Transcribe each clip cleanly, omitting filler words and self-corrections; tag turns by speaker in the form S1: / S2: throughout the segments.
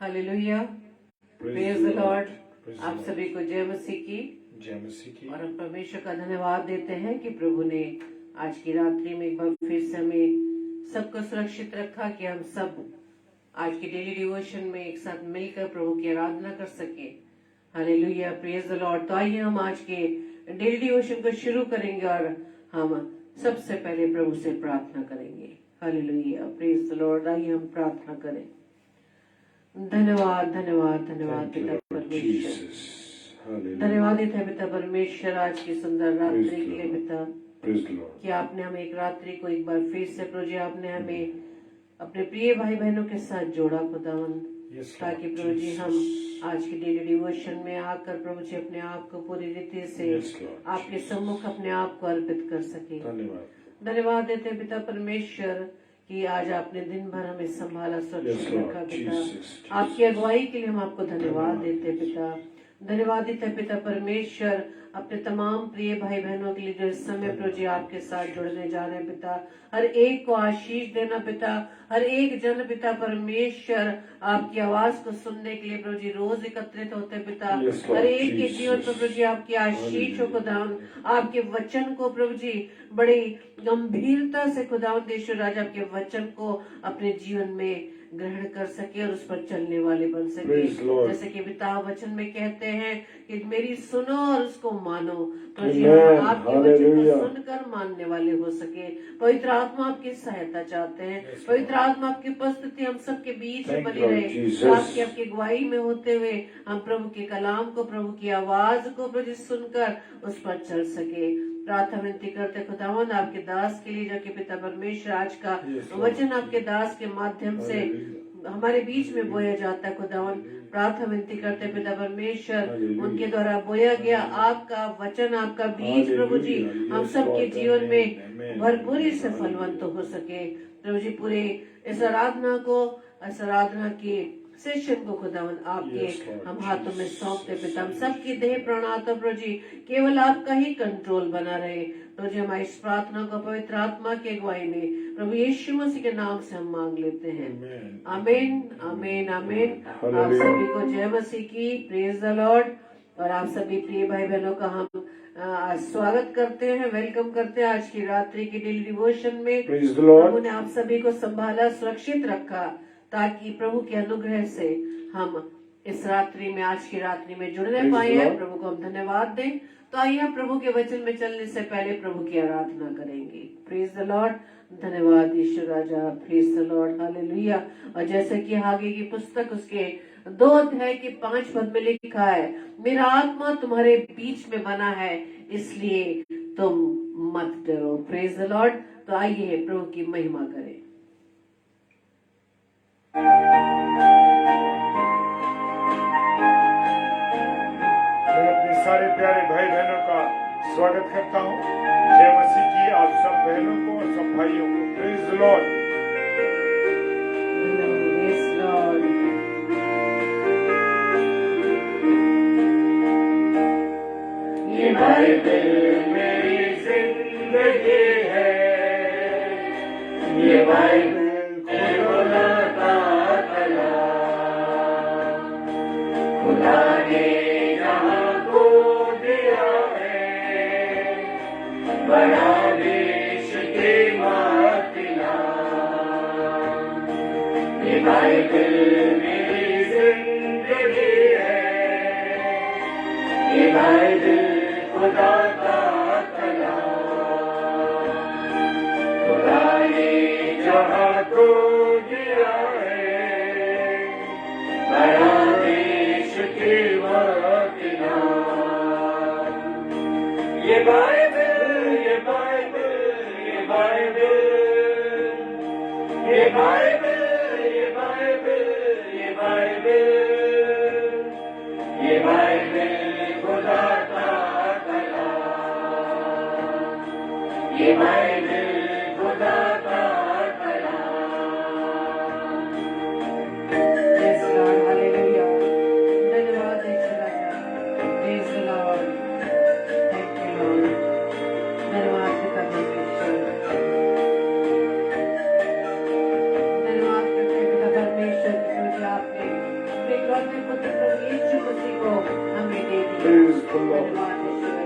S1: Hallelujah, praise the Lord. आप सभी को जय मसीह की। और हम परमेश्वर का धन्यवाद देते हैं कि प्रभु ने आज की रात्रि में एक बार फिर से हमें सबको सुरक्षित रखा कि हम सब आज के डेली डिवोशन में एक साथ मिलकर प्रभु की आराधना कर सके। Hallelujah, praise the Lord. तो आइए हम आज के डेली डिवोशन को शुरू करेंगे और हम सबसे पहले प्रभु से प्रार्थना करेंगे। Hallelujah, praise the Lord. आइए हम प्रार्थना करें। धन्यवाद धन्यवाद धन्यवाद पिता परमेश्वर, धन्यवाद है पिता परमेश्वर आज की सुंदर रात्रि के लिए पिता, कि आपने हमें एक रात्रि को एक बार फिर से प्रभु जी आपने हमें अपने प्रिय भाई बहनों के साथ जोड़ा खुदावन, ताकि प्रभु जी हम आज के डेली डिवोशन में आकर प्रभु जी अपने आप को पूरी रीति से आपके सम्मुख अपने आप को अर्पित कर सके। धन्यवाद देते पिता परमेश्वर कि आज आपने दिन भर हमें संभाला, सुरक्षित रखा पिता। आपकी अगुवाई के लिए हम आपको धन्यवाद देते पिता। धन्यवाद देते पिता परमेश्वर अपने तमाम प्रिय भाई बहनों के लिए जो इस समय प्रभु जी आपके साथ जुड़ने जा रहे हैं पिता। हर एक को आशीष देना पिता, हर एक जन पिता परमेश्वर आपकी आवाज को सुनने के लिए प्रभु जी रोज एकत्रित होते पिता। हर एक के जीवन पर प्रभु जी आपकी आशीष हो खुदावन, आपके वचन को प्रभु जी बड़ी गंभीरता से खुदावन देश राजा आपके वचन को अपने जीवन में ग्रहण कर सके और उस पर चलने वाले बन सके। जैसे कि पिता वचन में कहते हैं कि मेरी सुनो और उसको मानो, तो जी हम आपके वचन को सुनकर मानने वाले हो सके। पवित्र आत्मा आपकी सहायता चाहते हैं, पवित्र आत्मा आपकी उपस्थिति हम सबके बीच में बनी रहे। आपकी अगुवाई में होते हुए हम प्रभु के कलाम को, प्रभु की आवाज को प्रभु सुनकर उस पर चल सके। प्रार्थना विनती करते खुदावन आपके दास के लिए, जो कि पिता परमेश्वर आज का वचन आपके दास के माध्यम से हमारे बीच में बोया जाता है खुदावन। प्रार्थना विनती करते पिता परमेश्वर उनके द्वारा बोया गया आपका वचन, आपका बीज प्रभु जी हम सबके जीवन में भरपूरी से फलवंत हो सके। प्रभु जी पूरे इस आराधना को, इस आराधना की सेशन को खुदावन आपके हम हाथों में सौंपते पिता। हम सबकी देह प्राण आत्मा प्रभु जी केवल आपका ही कंट्रोल बना रहे। प्रभु जी हमारी इस प्रार्थना को पवित्र आत्मा की अगुवाई में प्रभु यीशु मसीह के नाम से हम मांग लेते हैं। आमीन आमीन आमीन। आप सभी को जय मसीह की, प्रेज द लॉर्ड। और आप सभी प्रिय भाई बहनों का हम स्वागत करते हैं, वेलकम करते हैं आज की रात्रि की डेली डिवोशन में। प्रभु ने आप सभी को संभाला, सुरक्षित रखा, ताकि प्रभु के अनुग्रह से हम इस रात्रि में, आज की रात्रि में जुड़ने पाए हैं। प्रभु को हम धन्यवाद दें। तो आइए हम प्रभु के वचन में चलने से पहले प्रभु की आराधना करेंगे। Praise the Lord. धन्यवाद यीशु राजा, प्रेज द लॉर्ड, हालेलुया। और जैसे कि हागे की पुस्तक उसके 2 अध्याय के 5 पद में लिखा है, मेरा आत्मा तुम्हारे बीच में बना है, इसलिए तुम मत डरो। Praise the Lord. तो आइए प्रभु की महिमा करें।
S2: मैं अपने सारे प्यारे भाई बहनों का स्वागत करता हूँ। जय मसीह की आप सब बहनों को और सब भाइयों को। Praise the Lord. ये बाइबल मेरी जिंदगी है, ये बाइबल खुदा का कलाम, खुदा ने जहां को दिया है, बड़ा देश के मातिला। ये बाइबल मेरी जिंदगी है, ये बाइबल खुदा का कलाम, खुदा ने जहां को दिया है, बड़ा देश के वाकिला। ये बाइबल, ये बाइबल, ये बाइबल, ये बाइबल, ये बाइबल, ये बाइबल, ये बाइबल खुदा का कलाम, ये बाइबल खुदा का
S1: को हमें दे दिया।
S2: Praise the Lord.
S1: धन्यवाद यीशु।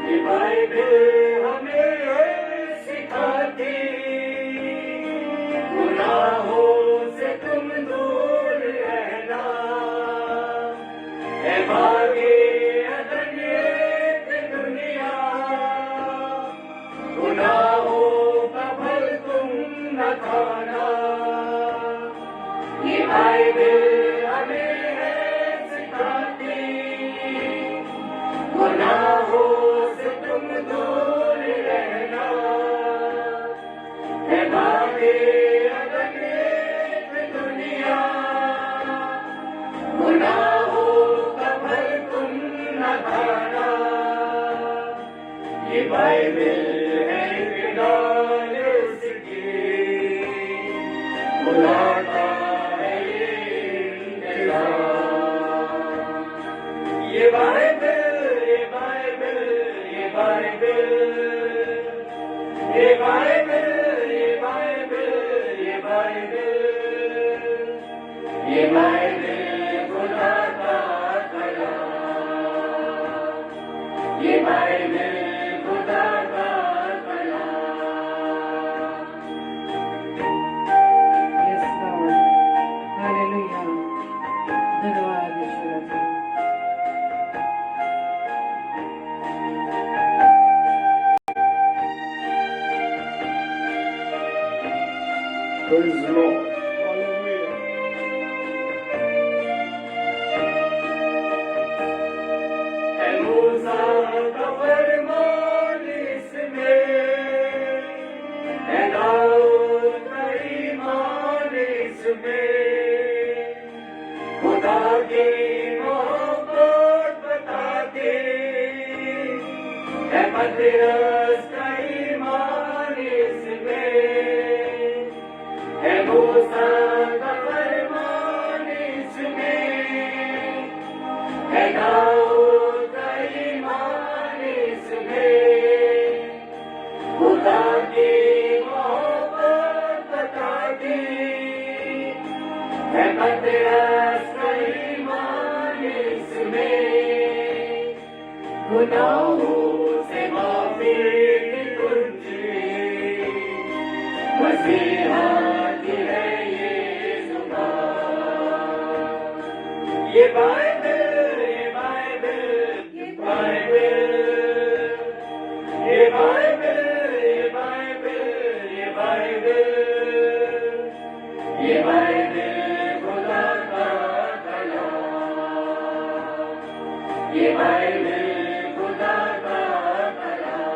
S3: ये बाइबल हमें सिखाती, गुनाहों से तुम दूर रहना, है भागे अदनियत दुनिया, गुनाहों का फल तुम न खाना। ये बाइबल हमें सिखाती, गुनाहों से तुम दूर रहना, है भागे अदनियत दुनिया, गुनाहों का फल तुम न खाना। ये बाइबल है ज्ञान उसकी, बुलाता है ये इंतजार। ये बाइबल, ये बाइबल, ये बाइबल, ये बाइबल, ये बाइबल, ये बाइबल, ये बाइबल खुदा का कलाम, ये बाइबल खुदा का कलाम।
S1: Yes, Lord. Hallelujah. धन्यवाद यीशु राजा।
S2: Praise the Lord. Hallelujah.
S3: है मूसा का फरमान इसमें, है दाऊद का ईमान इसमें, खुदा की मोहब्बत बताती, है पतरस का ईमान इसमें, है मूसा का फरमान इसमें, है दाऊद का ईमान इसमें, खुदा की मोहब्बत बताती, है पतरस का ईमान इसमें, गुनाहों से माफी की कुंजी, मसीहा की है ये जुबान। ये बाइबल, ये बाइबल, ये बाइबल, ये बाइबल, ये बाइबल, ये बाइबल, ये बाइबल खुदा का कलाम, ये बाइबल खुदा का कलाम।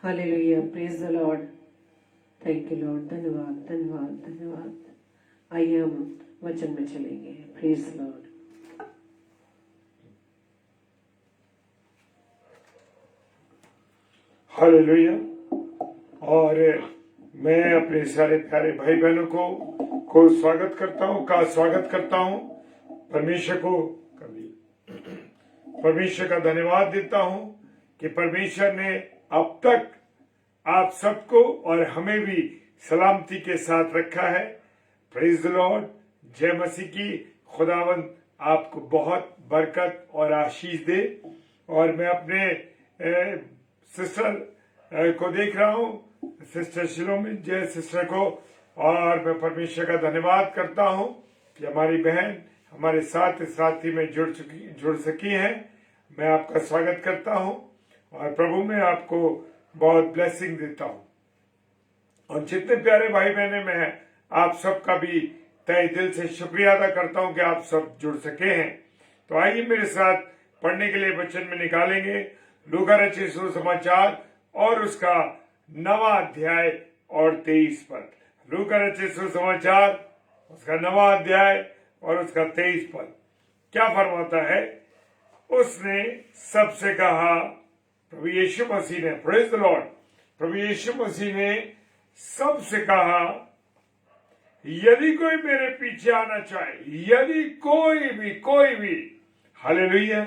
S1: Hallelujah. Praise the Lord. Thank you, Lord. धन्यवाद, धन्यवाद, धन्यवाद। आइए हम वचन में चलेंगे। Praise the Lord.
S2: हालेलुया। और मैं अपने सारे प्यारे भाई बहनों को स्वागत करता हूँ परमेश्वर को कभी परमेश्वर का धन्यवाद देता हूँ कि परमेश्वर ने अब तक आप सबको और हमें भी सलामती के साथ रखा है। Praise the Lord. जय मसीह की। खुदावंद आपको बहुत बरकत और आशीष दे। और मैं अपने सिस्टर को देख रहा हूँ, सिस्टर शिलोमी, जय सिस्टर को, और मैं परमेश्वर का धन्यवाद करता हूँ कि हमारी बहन हमारे साथ इस रात्रि में जुड़ सकी है। मैं आपका स्वागत करता हूँ और प्रभु में आपको बहुत ब्लेसिंग देता हूँ। और जितने प्यारे भाई बहने, मैं आप सबका भी तहे दिल से शुक्रिया अदा करता हूँ कि आप सब जुड़ सके हैं। तो आइए मेरे साथ पढ़ने के लिए वचन में निकालेंगे लूका रचित सुसमाचार और उसका 9वां अध्याय और 23 पद। लूका रचित सुसमाचार उसका 9वां अध्याय और उसका 23 पद क्या फरमाता है। उसने सबसे कहा, प्रभु यीशु मसीह ने, प्रेज द लॉर्ड, प्रभु यीशु मसीह ने सबसे कहा, यदि कोई मेरे पीछे आना चाहे, यदि कोई भी हालेलुया,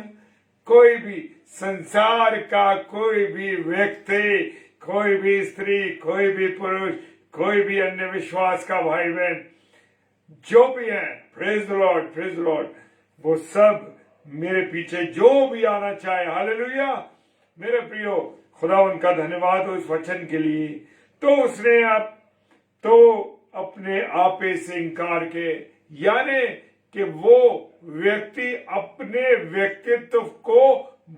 S2: कोई भी संसार का कोई भी व्यक्ति, कोई भी स्त्री, कोई भी पुरुष, कोई भी अन्य विश्वास का भाई बहन जो भी है, praise the Lord, praise the Lord, वो सब मेरे पीछे जो भी आना चाहे, हालेलुया। मेरे प्रियो, खुदावंद का धन्यवाद हो इस वचन के लिए। तो उसने अपने आपे से इनकार के, यानी कि वो व्यक्ति अपने व्यक्तित्व को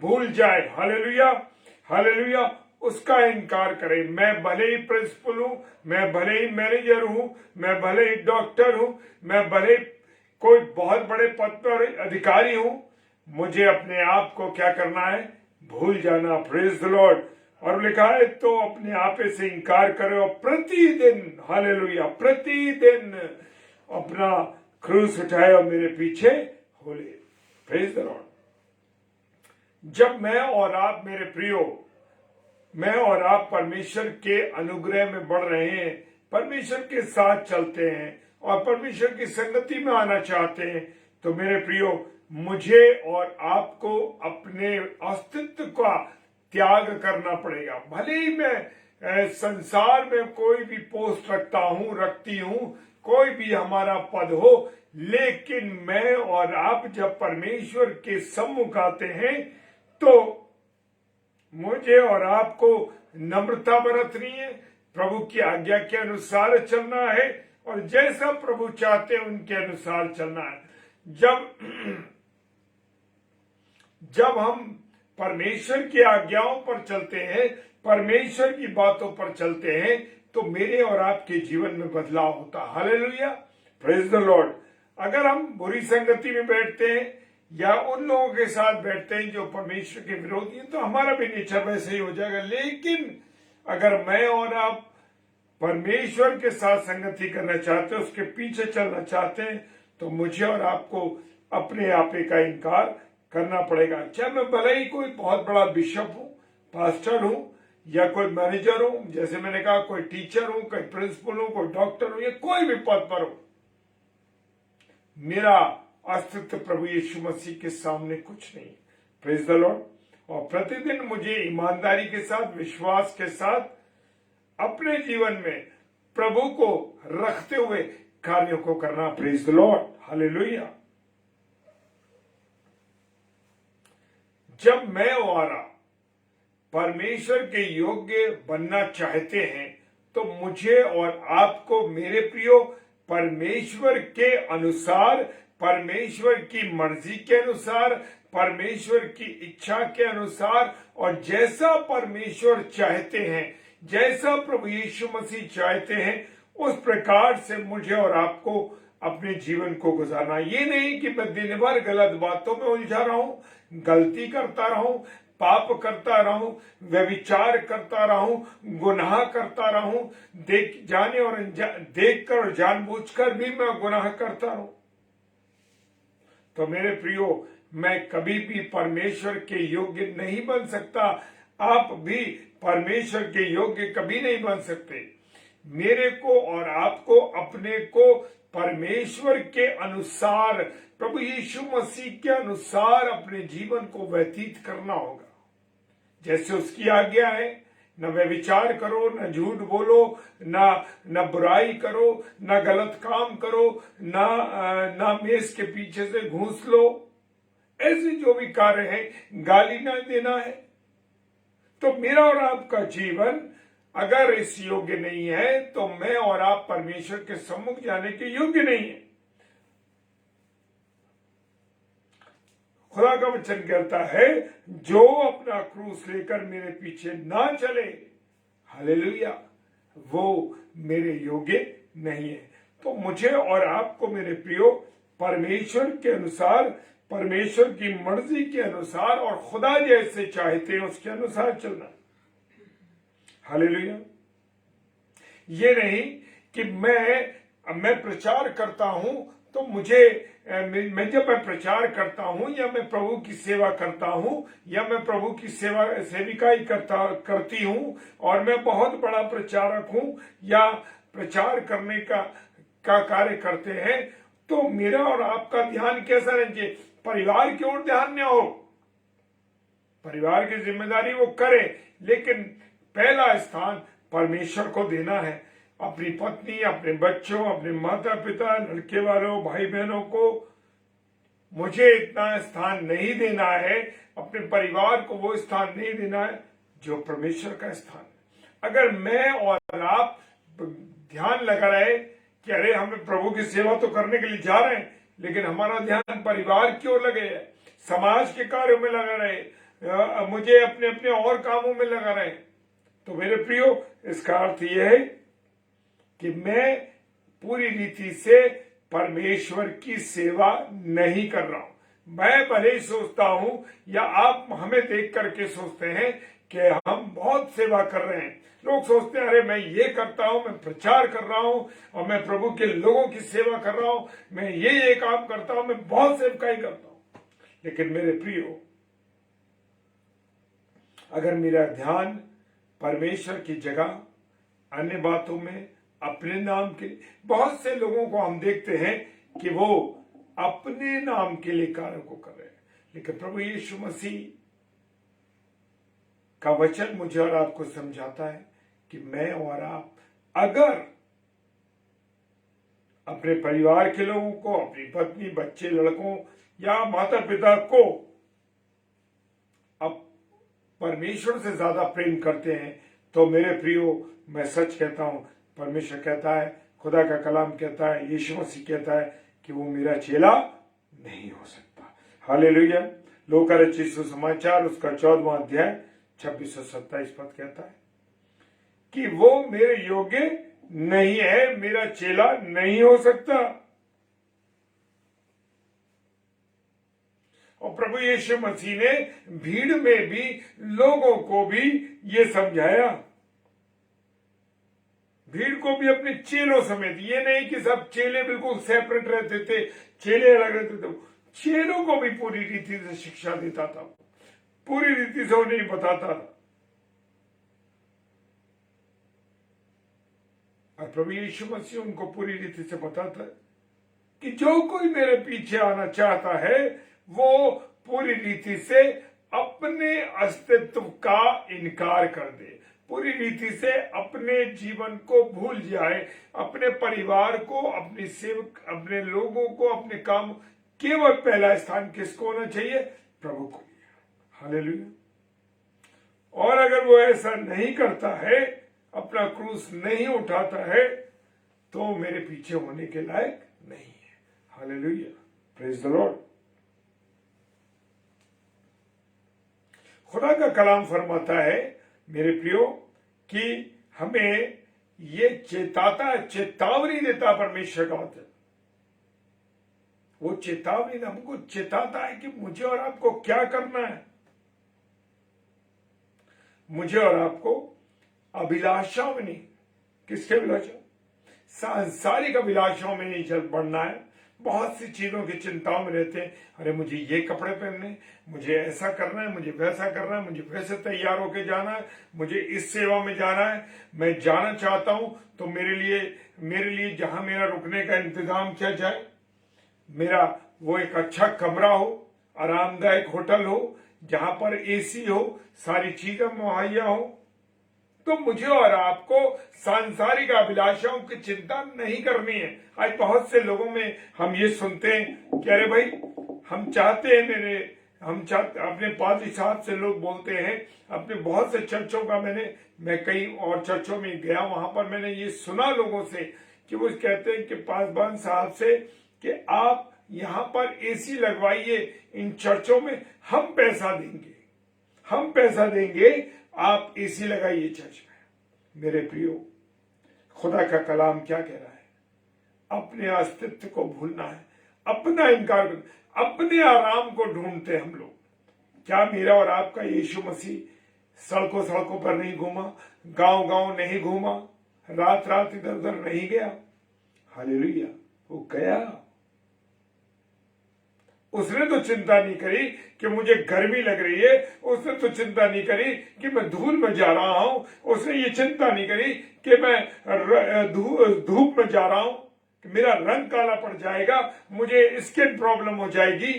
S2: भूल जाए, हालेलुया, हालेलुया, उसका इनकार करे। मैं भले ही प्रिंसिपल हूं, मैं भले ही मैनेजर हूं, मैं भले ही डॉक्टर हूं, मैं भले ही कोई बहुत बड़े पद पर अधिकारी हूं, मुझे अपने आप को क्या करना है? भूल जाना, प्रेज द लॉर्ड। और लिखा है तो अपने आप से इनकार करो और प्रतिदिन, हालेलुया, प्रतिदिन अपना क्रूस उठाए और मेरे पीछे हो ले, प्रेज द लॉर्ड। जब मैं और आप, मेरे प्रियो, मैं और आप परमेश्वर के अनुग्रह में बढ़ रहे हैं, परमेश्वर के साथ चलते हैं और परमेश्वर की संगति में आना चाहते हैं, तो मेरे प्रियो, मुझे और आपको अपने अस्तित्व का त्याग करना पड़ेगा। भले ही मैं संसार में कोई भी पोस्ट रखती हूं, कोई भी हमारा पद हो, लेकिन मैं और आप जब परमेश्वर के सम्मुख आते हैं तो मुझे और आपको नम्रता बरतनी है, प्रभु की आज्ञा के अनुसार चलना है और जैसा प्रभु चाहते हैं उनके अनुसार चलना है। जब हम परमेश्वर की आज्ञाओं पर चलते हैं, परमेश्वर की बातों पर चलते हैं, तो मेरे और आपके जीवन में बदलाव होता है, हालेलुया, प्रेज द लॉर्ड। अगर हम बुरी संगति में बैठते हैं या उन लोगों के साथ बैठते हैं जो परमेश्वर के विरोधी हैं, तो हमारा भी नेचर वैसे ही हो जाएगा। लेकिन अगर मैं और आप परमेश्वर के साथ संगति करना चाहते हैं, उसके पीछे चलना चाहते हैं, तो मुझे और आपको अपने आपे का इनकार करना पड़ेगा। चाहे मैं भले ही कोई बहुत बड़ा बिशप हूं, पास्टर हूं, या कोई मैनेजर हूं, जैसे मैंने कहा, कोई टीचर हूं, कोई प्रिंसिपल हूं, कोई डॉक्टर हूं, या कोई भी पद पर हो, मेरा अस्तित्व प्रभु यीशु मसीह के सामने कुछ नहीं, प्रेज द लॉर्ड। और प्रतिदिन मुझे ईमानदारी के साथ, विश्वास के साथ अपने जीवन में प्रभु को रखते हुए कार्यों को करना, प्रेज द लॉर्ड, हालेलुया। जब मैं और आप परमेश्वर के योग्य बनना चाहते हैं, तो मुझे और आपको, मेरे प्रियो, परमेश्वर के अनुसार, परमेश्वर की मर्जी के अनुसार, परमेश्वर की इच्छा के अनुसार, और जैसा परमेश्वर चाहते हैं, जैसा प्रभु यीशु मसीह चाहते हैं, उस प्रकार से मुझे और आपको अपने जीवन को गुजारना। ये नहीं कि मैं दिन भर गलत बातों में उलझा रहा हूं, गलती करता रहूं, पाप करता रहूं, व्यभिचार करता रहूं, गुनाह करता रहूं, देखकर और जानबूझकर भी मैं गुनाह करता रहूं, तो मेरे प्रियो, मैं कभी भी परमेश्वर के योग्य नहीं बन सकता। आप भी परमेश्वर के योग्य कभी नहीं बन सकते। मेरे को और आपको अपने को परमेश्वर के अनुसार, प्रभु यीशु मसीह के अनुसार अपने जीवन को व्यतीत करना होगा, जैसे उसकी आज्ञा है। न व्यभिचार करो, न झूठ बोलो, न बुराई करो, न गलत काम करो, न मेज के पीछे से घूस लो, ऐसे जो भी कार्य है, गाली न देना है। तो मेरा और आपका जीवन अगर इस योग्य नहीं है, तो मैं और आप परमेश्वर के सम्मुख जाने के योग्य नहीं है। खुदा का वचन कहता है, जो अपना क्रूस लेकर मेरे पीछे ना चले, हालेलुया, वो मेरे योग्य नहीं है। तो मुझे और आपको, मेरे प्रियो, परमेश्वर के अनुसार, परमेश्वर की मर्जी के अनुसार और खुदा जैसे चाहते हैं उसके अनुसार चलना, हालेलुया। ये नहीं कि मैं प्रचार करता हूं तो जब मैं प्रचार करता हूं, या मैं प्रभु की सेवा करता हूं, या मैं प्रभु की सेविकाई करती हूं, और मैं बहुत बड़ा प्रचारक हूं, या प्रचार करने का कार्य करते हैं, तो मेरा और आपका ध्यान कैसा रहना चाहिए? परिवार की ओर ध्यान न हो। परिवार की जिम्मेदारी वो करे, लेकिन पहला स्थान परमेश्वर को देना है। अपनी पत्नी, अपने बच्चों, अपने माता पिता, लड़के वालों, भाई बहनों को मुझे इतना स्थान नहीं देना है, अपने परिवार को वो स्थान नहीं देना है जो परमेश्वर का स्थान है। अगर मैं और आप ध्यान लगा रहे कि अरे हमें प्रभु की सेवा तो करने के लिए जा रहे हैं, लेकिन हमारा ध्यान परिवार की ओर लगे है, समाज के कार्यों में लगा रहे, मुझे अपने अपने और कामों में लगा रहे, तो मेरे प्रियो इसका अर्थ यह है कि मैं पूरी रीति से परमेश्वर की सेवा नहीं कर रहा हूं। मैं भले ही सोचता हूं या आप हमें देख करके सोचते हैं कि हम बहुत सेवा कर रहे हैं। लोग सोचते हैं अरे मैं ये करता हूं, मैं प्रचार कर रहा हूं और मैं प्रभु के लोगों की सेवा कर रहा हूं, मैं ये काम करता हूं, मैं बहुत सेवकाई करता हूं। लेकिन मेरे प्रियो, अगर मेरा ध्यान परमेश्वर की जगह अन्य बातों में, अपने नाम के लिए, बहुत से लोगों को हम देखते हैं कि वो अपने नाम के लिए कार्य को कर रहे हैं, लेकिन प्रभु यीशु मसीह का वचन मुझे और आपको समझाता है कि मैं और आप अगर अपने परिवार के लोगों को, अपनी पत्नी, बच्चे, लड़कों या माता पिता को अब परमेश्वर से ज्यादा प्रेम करते हैं, तो मेरे प्रियो मैं सच कहता हूं, परमेश्वर कहता है, खुदा का कलाम कहता है, यीशु मसीह कहता है कि वो मेरा चेला नहीं हो सकता। हालेलुया। लूका रचित सुसमाचार उसका 14वां अध्याय 26 और 27 पद कहता है कि वो मेरे योग्य नहीं है, मेरा चेला नहीं हो सकता। और प्रभु यीशु मसीह ने भीड़ में भी लोगों को भी ये समझाया, भीड़ को भी अपने चेलों समेत। ये नहीं कि सब चेले बिल्कुल सेपरेट रहते थे, चेले अलग रहते थे, चेलों को भी पूरी रीति से शिक्षा देता था, पूरी रीति से उन्हें बताता था। और प्रभु यीशु मसीह उनको पूरी रीति से बताता है कि जो कोई मेरे पीछे आना चाहता है वो पूरी रीति से अपने अस्तित्व का इनकार कर दे, पूरी रीति से अपने जीवन को भूल जाए, अपने परिवार को, अपने सेवक, अपने लोगों को, अपने काम। केवल पहला स्थान किसको होना चाहिए? प्रभु को। हालेलुया। और अगर वो ऐसा नहीं करता है, अपना क्रूस नहीं उठाता है, तो मेरे पीछे होने के लायक नहीं है। हालेलुया। Praise the Lord. खुदा का कलाम फरमाता है मेरे प्रियो कि हमें ये चेतावनी देता परमेश्वर का वचन। वो चेतावनी हमको चेताता है कि मुझे और आपको क्या करना है। मुझे और आपको अभिलाषाओं में नहीं, किसके अभिलाषा? सांसारिक अभिलाषाओं में नहीं चल बढ़ना है। बहुत सी चीजों की चिंताओं में रहते हैं, अरे मुझे ये कपड़े पहनने, मुझे ऐसा करना है, मुझे वैसा करना है, मुझे वैसे तैयार होके जाना है, मुझे इस सेवा में जाना है, मैं जाना चाहता हूं, तो मेरे लिए जहां मेरा रुकने का इंतजाम किया जाए, मेरा वो एक अच्छा कमरा हो, आरामदायक होटल हो, जहां पर एसी हो, सारी चीजें मुहैया हो। तो मुझे और आपको सांसारिक अभिलाषाओं की चिंता नहीं करनी है। आज बहुत से लोगों में हम ये सुनते हैं कि अरे भाई हम चाहते हैं अपने पादरी साहब से लोग बोलते हैं, अपने बहुत से चर्चों का मैं कई और चर्चों में गया, वहां पर मैंने ये सुना लोगों से कि वो कहते हैं कि पासवान साहब से कि आप यहाँ पर एसी लगवाइए इन चर्चों में, हम पैसा देंगे, आप एसी लगाइए चर्च में। मेरे प्रियो, खुदा का कलाम क्या कह रहा है? अपने अस्तित्व को भूलना है, अपना इनकार करना, अपने आराम को ढूंढते हम लोग। क्या मेरा और आपका यीशु मसीह सड़कों सड़कों पर नहीं घूमा, गांव गांव नहीं घूमा, रात रात इधर उधर नहीं गया? हालेलुया। वो गया। उसने तो चिंता नहीं करी कि मुझे गर्मी लग रही है, उसने तो चिंता नहीं करी कि मैं धूल में जा रहा हूं, उसने ये चिंता नहीं करी कि मैं धूप में जा रहा हूं, कि मेरा रंग काला पड़ जाएगा, मुझे स्किन प्रॉब्लम हो जाएगी।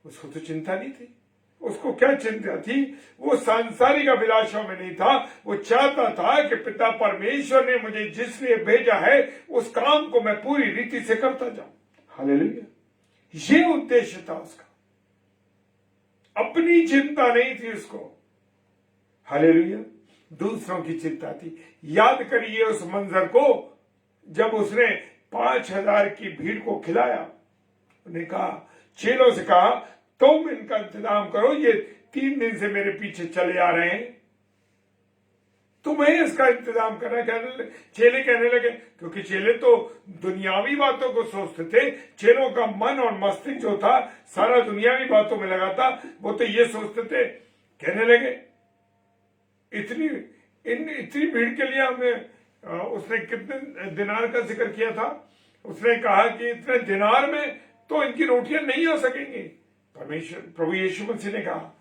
S2: उसको तो चिंता नहीं थी। उसको क्या चिंता थी? वो सांसारिक अभिलाषाओं में नहीं था। वो चाहता था कि पिता परमेश्वर ने मुझे जिस लिए भेजा है उस काम को मैं पूरी रीति से करता जाऊं। हालेलुया। ये उद्देश्य था उसका, अपनी चिंता नहीं थी उसको। हालेलुया। दूसरों की चिंता थी। याद करिए उस मंजर को जब उसने 5,000 की भीड़ को खिलाया। उन्होंने कहा, चेलों से कहा, तुम इनका इंतजाम करो, ये 3 दिन से मेरे पीछे चले आ रहे हैं, तुम्हें इसका इंतजाम करना। चेले कहने लगे, क्योंकि चेले तो दुनियावी बातों को सोचते थे। चेलों का मन और मस्तिष्क जो था सारा दुनियावी बातों में लगा था। वो तो ये सोचते थे, कहने लगे इतनी भीड़ के लिए हमें उसने कितने दिनार का जिक्र किया था? उसने कहा कि इतने दिनार में तो इनकी रोटियां नहीं हो सकेंगी। परमेश्वर प्रभु यीशु मसीह ने कहा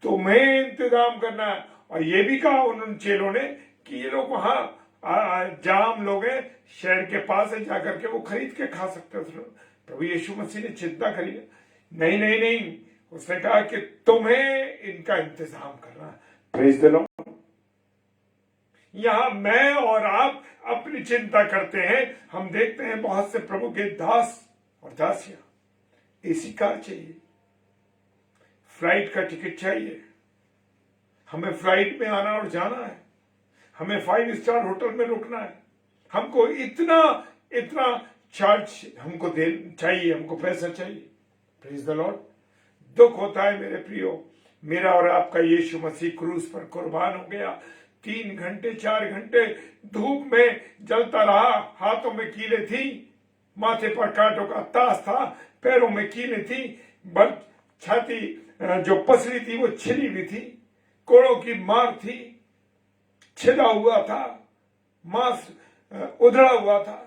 S2: तुम्हें इंतजाम करना है। और ये भी कहा उन चेलों ने कि ये लोग वहां जाम लोग हैं, शहर के पास है, जाकर के वो खरीद के खा सकते हैं। प्रभु यीशु मसीह ने चिंता करी, नहीं नहीं नहीं, उसने कहा कि तुम्हें इनका इंतजाम करना है। Praise the Lord. यहां मैं और आप अपनी चिंता करते हैं। हम देखते हैं बहुत से प्रभु के दास और दासियां एसी कार चाहिए, फ्लाइट का टिकट चाहिए, हमें फ्लाइट में आना और जाना है, हमें 5 स्टार होटल में रुकना है, हमको इतना चार्ज हमको दे चाहिए, हमको पैसा चाहिए। Praise the Lord. दुख होता है मेरे प्रियो, मेरा और आपका यीशु मसीह क्रूस पर कुर्बान हो गया। 3 घंटे 4 घंटे धूप में जलता रहा, हाथों में कीलें थी, माथे पर कांटों का ताज था, पैरों में कीलें थी, छाती जो पसली थी वो छिली हुई थी, कोड़ों की मार थी, छिदा हुआ था, मांस उधड़ा हुआ था।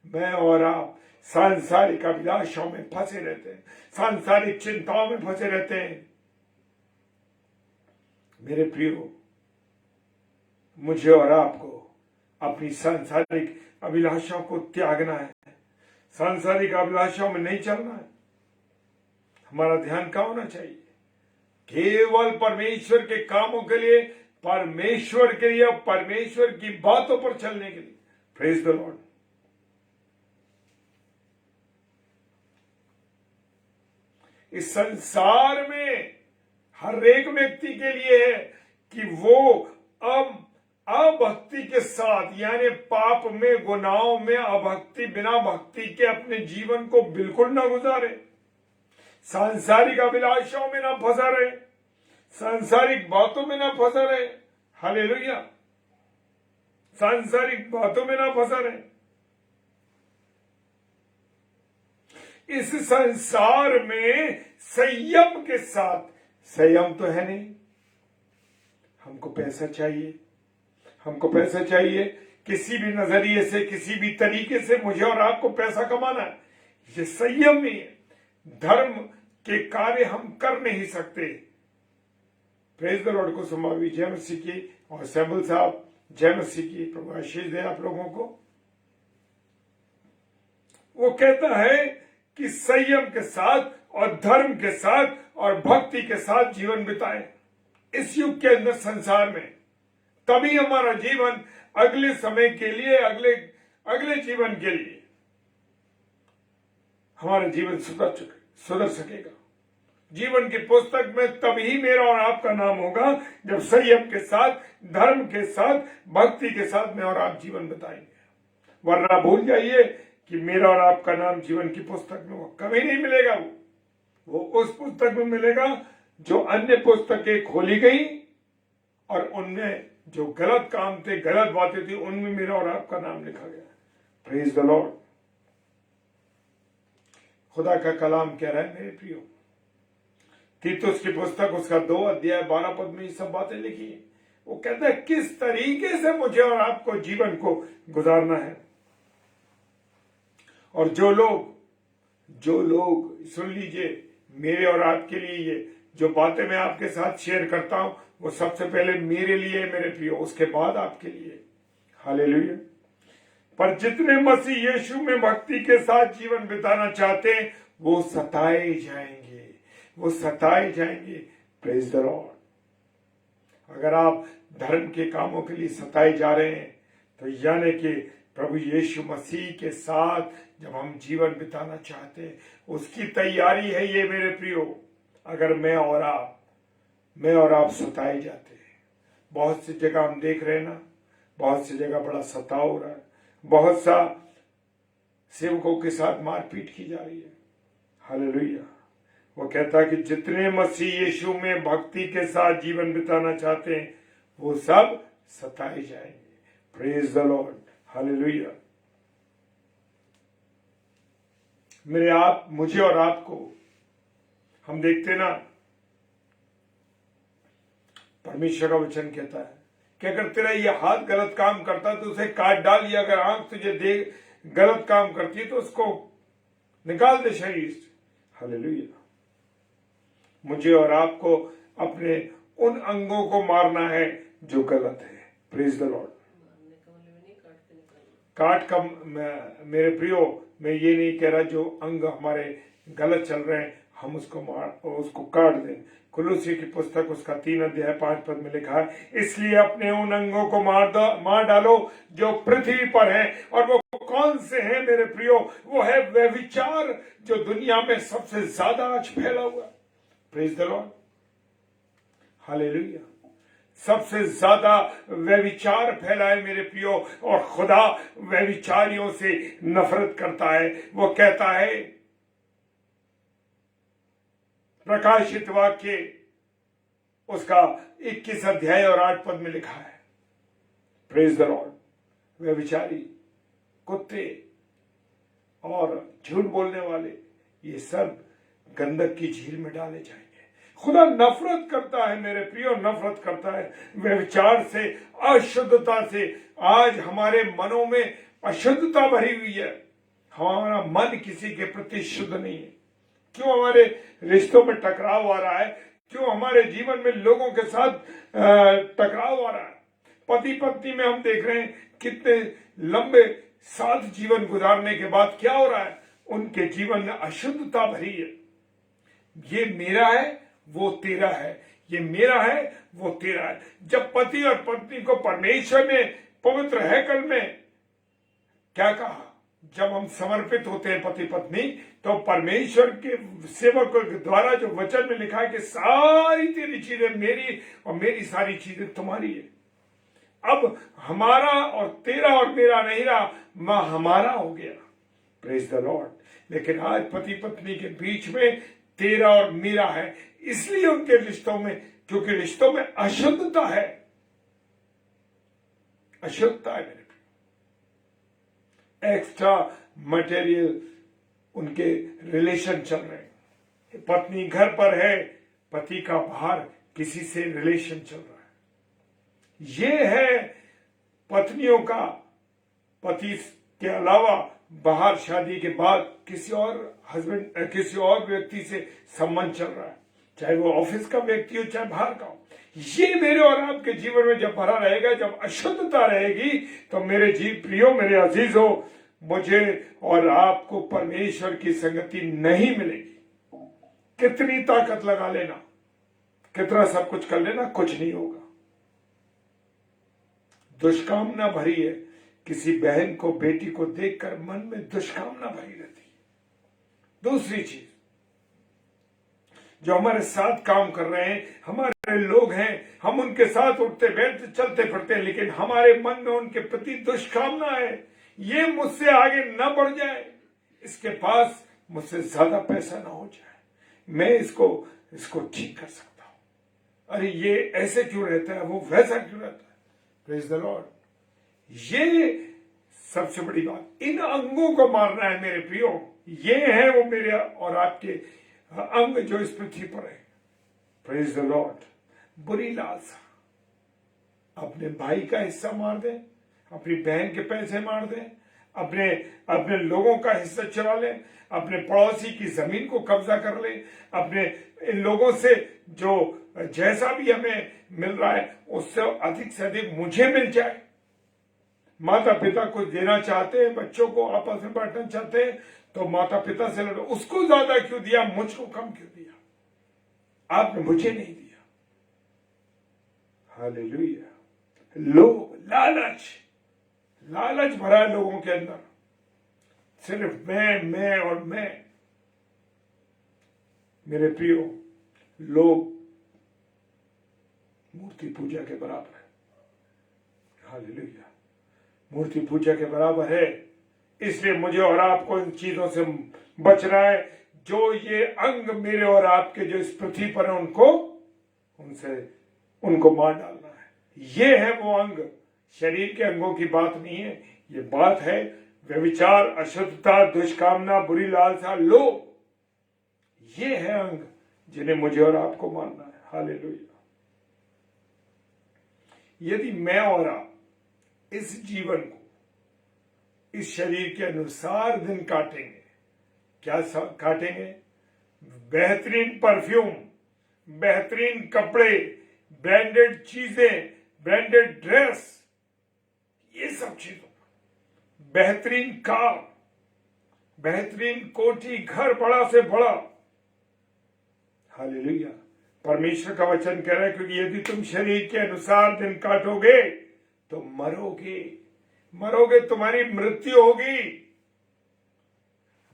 S2: मैं और आप सांसारिक अभिलाषाओं में फंसे रहते हैं, सांसारिक चिंताओं में फंसे रहते हैं। मेरे प्रियो, मुझे और आपको अपनी सांसारिक अभिलाषाओं को त्यागना है, सांसारिक अभिलाषाओं में नहीं चलना है। हमारा ध्यान कहाँ होना चाहिए? केवल परमेश्वर के कामों के लिए, परमेश्वर के लिए, परमेश्वर की बातों पर चलने के लिए। Praise the Lord. इस संसार में हर एक व्यक्ति के लिए है कि वो अब अभक्ति के साथ, यानी पाप में, गुनाहों में, अभक्ति, बिना भक्ति के अपने जीवन को बिल्कुल ना गुजारे, सांसारिक अभिलाषाओं में ना फंसा रहे, सांसारिक बातों में ना फंसा रहे। हालेलुया। सांसारिक बातों में ना फंसा रहे। इस संसार में संयम के साथ, संयम तो है नहीं, हमको पैसा चाहिए, हमको पैसा चाहिए, किसी भी नजरिए से, किसी भी तरीके से मुझे और आपको पैसा कमाना है। ये संयम नहीं है। धर्म के कार्य हम कर नहीं सकते। प्रेज द लॉर्ड को समावी जय मसीह की, और सैमुअल साहब जय मसीह की, प्रभु आशीष दे आप लोगों को। वो कहता है कि संयम के साथ और धर्म के साथ और भक्ति के साथ जीवन बिताएं इस युग के अंदर, संसार में। तभी हमारा जीवन अगले समय के लिए, अगले जीवन के लिए हमारा जीवन सुधर सकेगा। जीवन की पुस्तक में तभी मेरा और आपका नाम होगा जब संयम के साथ, धर्म के साथ, भक्ति के साथ मैं और आप जीवन बिताएंगे। वरना भूल जाइए कि मेरा और आपका नाम जीवन की पुस्तक में कभी नहीं मिलेगा। वो उस पुस्तक में मिलेगा जो अन्य पुस्तकें खोली गई और उनमें जो गलत काम थे, गलत बातें थी, उनमें मेरा और आपका नाम लिखा गया। Praise the Lord. खुदा का कलाम कह रहा है मेरे प्रियो, तीतुस की पुस्तक उसका 2 अध्याय 12 पद में ये सब बातें लिखी है। वो कहता है किस तरीके से मुझे और आपको जीवन को गुजारना है। और जो लोग सुन लीजिए, मेरे और आपके लिए ये जो बातें मैं आपके साथ शेयर करता हूं वो सबसे पहले मेरे लिए मेरे प्रियो, उसके बाद आपके लिए। हालेलुया। पर जितने मसीह यीशु में भक्ति के साथ जीवन बिताना चाहते हैं वो सताए जाएंगे, वो सताए जाएंगे। Praise the Lord. अगर आप धर्म के कामों के लिए सताए जा रहे हैं तो यानी कि प्रभु यीशु मसीह के साथ जब हम जीवन बिताना चाहते हैं उसकी तैयारी है ये मेरे प्रियो। अगर मैं और आप सताए जाते हैं, बहुत सी जगह हम देख रहे हैं ना, बहुत सी जगह बड़ा सताव हो रहा है, बहुत सा सेवकों के साथ मारपीट की जा रही है। हालेलुया। वो कहता है कि जितने मसीह यीशु में भक्ति के साथ जीवन बिताना चाहते हैं वो सब सताए जाएंगे। Praise the Lord. हालेलुया। मुझे और आपको हम देखते ना, परमेश्वर का वचन कहता है कि अगर तेरा ये हाथ गलत काम करता तो उसे काट डाल, या अगर आंख तुझे देख गलत काम करती है तो उसको निकाल दे शरीर से। हालेलुया। मुझे और आपको अपने उन अंगों को मारना है जो गलत है। Praise the Lord. काट का मेरे प्रियो, मैं ये नहीं कह रहा जो अंग हमारे गलत चल रहे हैं हम उसको काट दें। कुलुसी की पुस्तक उसका 3 अध्याय 5 पद में लिखा है, इसलिए अपने उन अंगों को मार डालो जो पृथ्वी पर हैं। और वो कौन से हैं मेरे प्रियो? वो है व्यभिचार, जो दुनिया में सबसे ज्यादा आज फैला हुआ। Praise the Lord. हालेलुया। सबसे ज्यादा व्यभिचार फैला है मेरे प्रियो, और खुदा व्यभिचारियों से नफरत करता है। वो कहता है, प्रकाशित वाक्य उसका 21 अध्याय और 8 पद में लिखा है, प्रेज द लॉर्ड, व्यभिचारी, कुत्ते और झूठ बोलने वाले ये सब गंधक की झील में डाले जाएंगे। खुदा नफरत करता है मेरे प्रियो, नफरत करता है व्यभिचार से, अशुद्धता से। आज हमारे मनों में अशुद्धता भरी हुई है। हमारा मन किसी के प्रति शुद्ध नहीं है। क्यों हमारे रिश्तों में टकराव आ रहा है? क्यों हमारे जीवन में लोगों के साथ टकराव आ रहा है? पति पत्नी में हम देख रहे हैं कितने लंबे साथ जीवन गुजारने के बाद क्या हो रहा है, उनके जीवन में अशुद्धता भरी है। ये मेरा है वो तेरा है, ये मेरा है वो तेरा है। जब पति और पत्नी को परमेश्वर ने पवित्र हैकल में क्या कहा, जब हम समर्पित होते हैं पति पत्नी, तो परमेश्वर के सेवक के द्वारा जो वचन में लिखा है कि सारी तेरी चीजें मेरी और मेरी सारी चीजें तुम्हारी है। अब हमारा और तेरा और मेरा नहीं रहा, मां हमारा हो गया। Praise the Lord. लेकिन आज पति पत्नी के बीच में तेरा और मेरा है, इसलिए उनके रिश्तों में, क्योंकि रिश्तों में अशुद्धता है, अशुद्धता है मेरे। एक्स्ट्रा मटेरियल उनके रिलेशन चल रहे हैं। पत्नी घर पर है, पति का बाहर किसी से रिलेशन चल रहा है। ये है पत्नियों का पति के अलावा बाहर शादी के बाद किसी और व्यक्ति से संबंध चल रहा है, चाहे वो ऑफिस का व्यक्ति हो चाहे बाहर का हो। ये मेरे और आपके जीवन में जब भरा रहेगा, जब अशुद्धता रहेगी, तो मेरे प्रियो, मेरे अजीजों, मुझे और आपको परमेश्वर की संगति नहीं मिलेगी। कितनी ताकत लगा लेना, कितना सब कुछ कर लेना, कुछ नहीं होगा। दुष्कामना भरी है। किसी बहन को, बेटी को देखकर मन में दुष्कामना भरी रहती है। दूसरी चीज, जो हमारे साथ काम कर रहे हैं, हमारे लोग हैं, हम उनके साथ उठते बैठते चलते फिरते हैं, लेकिन हमारे मन में उनके प्रति दुष्कामना है, ये मुझसे आगे न बढ़ जाए, इसके पास मुझसे ज्यादा पैसा ना हो जाए, मैं इसको ठीक कर सकता हूं। अरे ये ऐसे क्यों रहता है, वो वैसा क्यों रहता है। Praise the Lord. ये सबसे बड़ी बात, इन अंगों को मारना है मेरे प्रियो। ये है वो मेरे और आपके अंग जो इस पृथ्वी पर है। Praise the Lord. बुरी लालसा, अपने भाई का हिस्सा मार दें, अपनी बहन के पैसे मार दें, अपने लोगों का हिस्सा चुरा लें, अपने पड़ोसी की जमीन को कब्जा कर लें, अपने इन लोगों से जो जैसा भी हमें मिल रहा है उससे अधिक से अधिक मुझे मिल जाए। माता पिता कुछ देना चाहते हैं, बच्चों को आपस में बांटना चाहते हैं, तो माता पिता से लड़ो, उसको ज्यादा क्यों दिया, मुझको कम क्यों दिया। आपने मुझे नहीं दिया। हालेलुया। लोभ, लालच, लालच भरा है लोगों के अंदर, सिर्फ मैं और मैं। मेरे प्रियो, लोभ मूर्ति पूजा के बराबर है। हालेलुया। मूर्ति पूजा के बराबर है। इसलिए मुझे और आपको इन चीजों से बचना है। जो ये अंग मेरे और आपके जो इस पृथ्वी पर है, उनको मार डालना है। ये है वो अंग। शरीर के अंगों की बात नहीं है, ये बात है व्यभिचार, अशुद्धता, दुष्कामना, बुरी लालसा, लोभ। ये है अंग जिन्हें मुझे और आपको मारना है। हालेलुया। यदि मैं और आप इस जीवन को इस शरीर के अनुसार दिन काटेंगे, क्या काटेंगे? बेहतरीन परफ्यूम, बेहतरीन कपड़े, ब्रांडेड चीजें, ब्रांडेड ड्रेस, ये सब चीजों, बेहतरीन कार, बेहतरीन कोठी, घर बड़ा से बड़ा। हालेलुया। परमेश्वर का वचन कह रहा है, क्योंकि यदि तुम शरीर के अनुसार दिन काटोगे तो मरोगे, तुम्हारी मृत्यु होगी।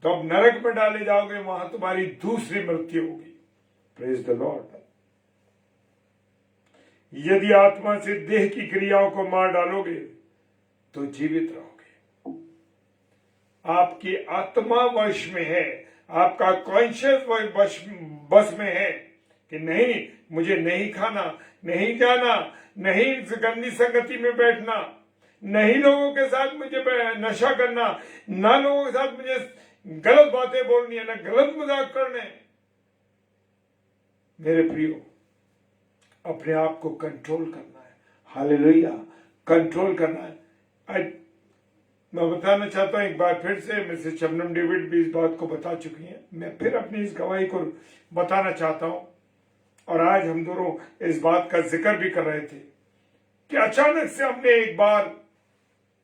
S2: तो अब नरक में डाले जाओगे, वहां तुम्हारी दूसरी मृत्यु होगी। Praise the Lord. यदि आत्मा से देह की क्रियाओं को मार डालोगे तो जीवित रहोगे। आपकी आत्मा वश में है, आपका कॉन्शियस बस में है कि नहीं, मुझे नहीं खाना, नहीं जाना, नहीं गंदी संगति में बैठना, नहीं लोगों के साथ मुझे नशा करना, ना लोगों के साथ मुझे गलत बातें बोलनी है, ना गलत मजाक करने। मेरे प्रियो, अपने आप को कंट्रोल करना है। हालेलुया। कंट्रोल करना है। मैं बताना चाहता हूं एक बार फिर से, मिसेस शबनम डेविड भी इस बात को बता चुकी हैं, मैं फिर अपनी इस गवाही को बताना चाहता हूं। और आज हम दोनों इस बात का जिक्र भी कर रहे थे कि अचानक से हमने एक बार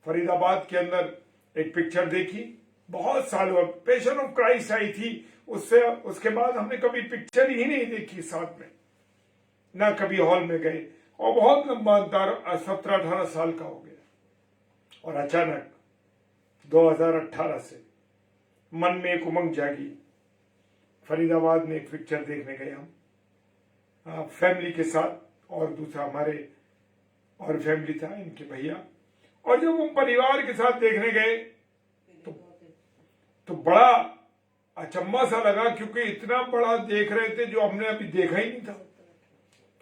S2: फरीदाबाद के अंदर एक पिक्चर देखी। बहुत साल हुआ, पैशन ऑफ क्राइस्ट आई थी। उसके बाद हमने कभी पिक्चर ही नहीं देखी साथ में, ना कभी हॉल में गए, और बहुत लंबा अंतर 17-18 साल का हो गया। और अचानक 2018 से मन में एक उमंग जागी। फरीदाबाद में एक पिक्चर देखने गए हम फैमिली के साथ, और दूसरा हमारे और फैमिली था, इनके भैया। और जब हम परिवार के साथ देखने गए तो बड़ा अचंभा सा लगा, क्योंकि इतना बड़ा देख रहे थे जो हमने अभी देखा ही नहीं था।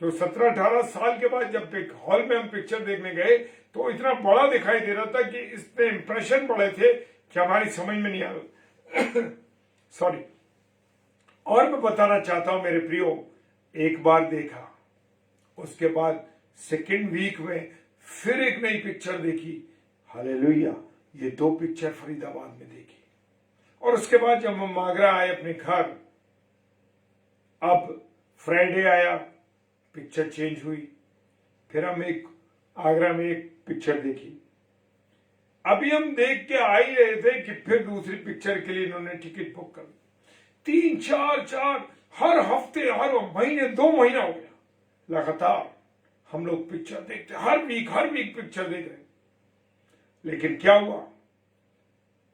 S2: तो 17-18 साल के बाद जब हॉल में हम पिक्चर देखने गए तो इतना बड़ा दिखाई दे रहा था कि इसने इंप्रेशन पड़े थे कि हमारी समझ में नहीं आ रहा। सॉरी। और मैं बताना चाहता हूं मेरे प्रियो, एक बार देखा, उसके बाद सेकेंड वीक में फिर एक नई पिक्चर देखी। हालेलुया। ये 2 पिक्चर फरीदाबाद में देखी। और उसके बाद जब हम आगरा आए अपने घर, अब फ्राइडे आया, पिक्चर चेंज हुई, फिर हम आगरा में एक पिक्चर देखी। अभी हम देख के आ ही रहे थे कि फिर दूसरी पिक्चर के लिए इन्होंने टिकट बुक कर 3-4 हर हफ्ते, हर महीने, 2 महीना हो गया लगातार हम लोग पिक्चर देखते, हर वीक पिक्चर देख रहे। लेकिन क्या हुआ?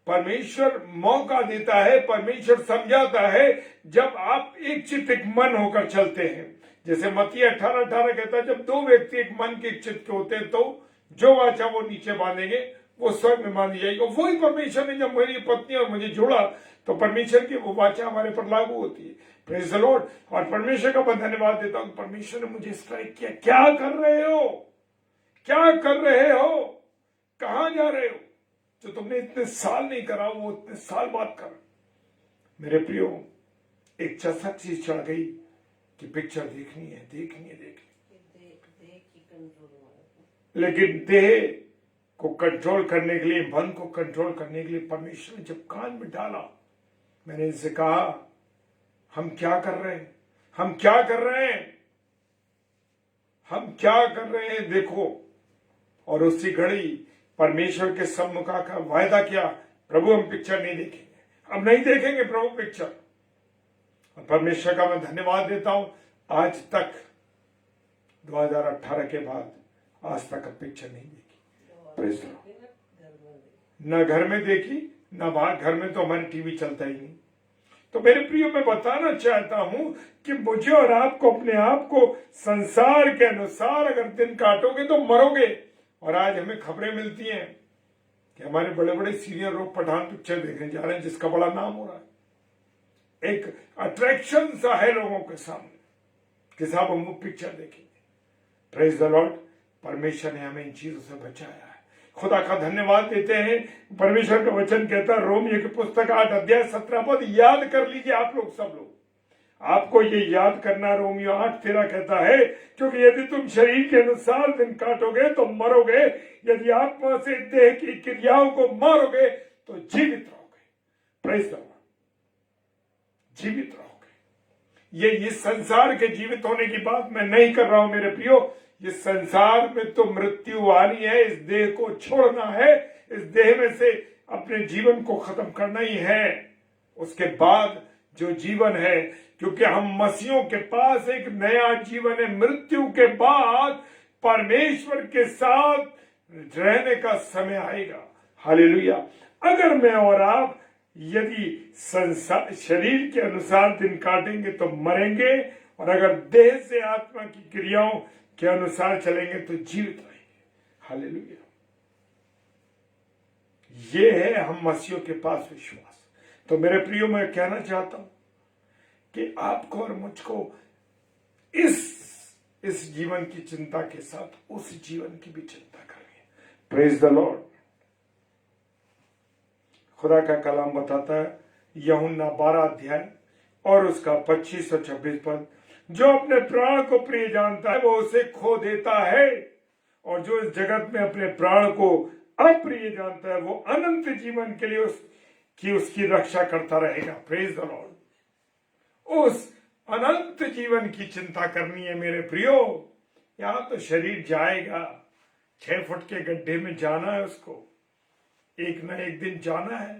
S2: परमेश्वर मौका देता है, परमेश्वर समझाता है जब आप एक चित्त एक मन होकर चलते हैं। जैसे मत्ती 18:18 कहता है, जब 2 व्यक्ति एक मन के चित्त के होते हैं तो जो वाचा वो नीचे बांधेंगे वो स्वर्ग में बांधी जाएगी। और वही परमेश्वर ने जब मेरी पत्नी और मुझे जोड़ा तो परमेश्वर की वो वाचा हमारे पर लागू होती है। Praise the Lord. और परमेश्वर का मैं धन्यवाद देता हूं, परमेश्वर ने मुझे स्ट्राइक किया। क्या कर रहे हो? क्या कर रहे हो? कहां जा रहे हो? जो तुमने इतने साल नहीं करा वो इतने साल बाद कर। मेरे प्रियो, एक चसक सी चढ़ गई कि पिक्चर देखनी है। लेकिन देह को कंट्रोल करने के लिए, मन को कंट्रोल करने के लिए परमेश्वर ने जब कान में डाला, मैंने इनसे कहा, हम क्या कर रहे हैं? हम क्या कर रहे हैं? देखो। और उसी घड़ी परमेश्वर के सम्मुख का वायदा किया, प्रभु हम पिक्चर नहीं देखेंगे, अब नहीं देखेंगे प्रभु पिक्चर। और परमेश्वर का मैं धन्यवाद देता हूं, आज तक 2018 के बाद आज तक अब पिक्चर नहीं देखी। Praise the Lord. न घर में देखी न बाहर, घर में तो हमारी टीवी चलता ही नहीं। तो मेरे प्रियो, मैं बताना चाहता हूं कि मुझे और आपको अपने आप को संसार के अनुसार अगर दिन काटोगे तो मरोगे। और आज हमें खबरें मिलती हैं कि हमारे बड़े बड़े सीनियर लोग पठान पिक्चर देखने जा रहे हैं, जिसका बड़ा नाम हो रहा है। एक अट्रैक्शन सा है लोगों के सामने कि साहब हम वो पिक्चर देखेंगे। Praise the Lord. परमेश्वर ने हमें इन चीजों से बचाया है, खुदा का धन्यवाद देते हैं। परमेश्वर का वचन कहता है, रोमियो की पुस्तक 8 अध्याय 17 पद याद कर लीजिए आप लोग, सब लोग आपको ये याद करना। रोमियो 8:13 कहता है, क्योंकि यदि तुम शरीर के अनुसार दिन काटोगे तो मरोगे, यदि आत्मा से देह की क्रियाओं को मारोगे तो जीवित रहोगे। Praise the Lord. जीवित रहोगे। ये इस संसार के जीवित होने की बात मैं नहीं कर रहा हूं मेरे प्रियो। इस संसार में तो मृत्यु आनी है, इस देह को छोड़ना है, इस देह में से अपने जीवन को खत्म करना ही है। उसके बाद जो जीवन है, क्योंकि हम मसीहों के पास एक नया जीवन है। मृत्यु के बाद परमेश्वर के साथ रहने का समय आएगा। हालेलुया। अगर मैं और आप यदि संसार शरीर के अनुसार दिन काटेंगे तो मरेंगे, और अगर देह से आत्मा की क्रियाओं के अनुसार चलेंगे तो जीवित रहेंगे। हालेलुया। ये है हम मसीहों के पास विश्वास। तो मेरे प्रियो, मैं कहना चाहता हूं कि आपको और मुझको इस जीवन की चिंता के साथ उस जीवन की भी चिंता करनी है। Praise the Lord. खुदा का कलाम बताता है, यूहन्ना 12 अध्याय और उसका 25 और 26 पद, जो अपने प्राण को प्रिय जानता है वो उसे खो देता है, और जो इस जगत में अपने प्राण को अप्रिय जानता है वो अनंत जीवन के लिए उसकी रक्षा करता रहेगा। Praise the Lord. उस अनंत जीवन की चिंता करनी है मेरे प्रियो। यहां तो शरीर जाएगा, 6 फुट के गड्ढे में जाना है उसको, एक न एक दिन जाना है।